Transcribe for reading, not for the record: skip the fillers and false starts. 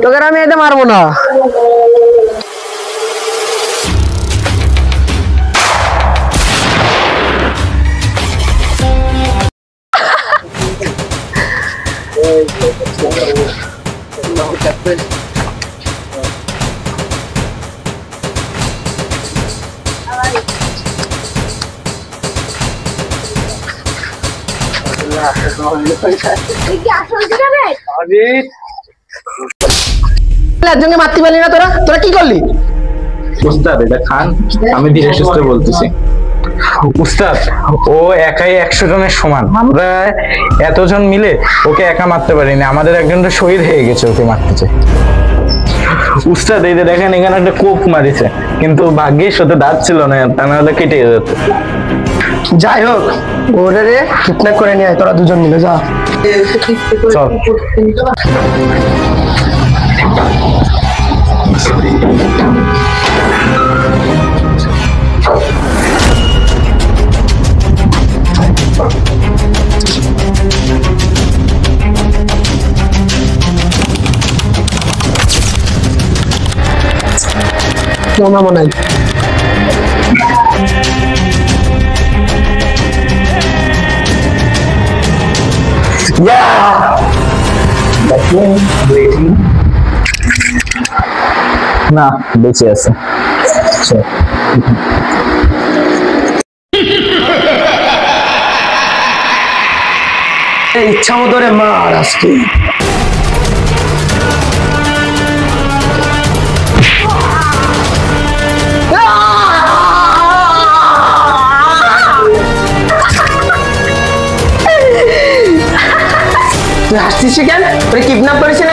তোকে আমি এতে মারবো না। একজনকে মারতে পারলি না তোরা, তোরা কি করলি? উস্তাদ এটা খান, আমি ধীরে সুস্থে বলতেছি। উস্তাদ ও একাই 100 জনের সমান, আমরা এতজন মিলে ওকে একা মারতে পারিনি, আমাদের একজন তো শহীদ হয়ে গেছে ওকে মারতেছে। উস্তাদ এই যে দেখেন এখানে একটা কোপ মারিছে, কিন্তু ভাগ্যিস ওতে দাঁত ছিল না, তা নাহলে কেটে যেত। যাই হোক ওরে রে কিডন্যাপ করে নিয়ে আয় তোরা দুজন মিলে, যা চল। মনে হয় না বেঁচে আছে। ইচ্ছা মতো রে মার আজকে। তুই হাসছিস কেন? তোরে কিডন্যাপ করেছে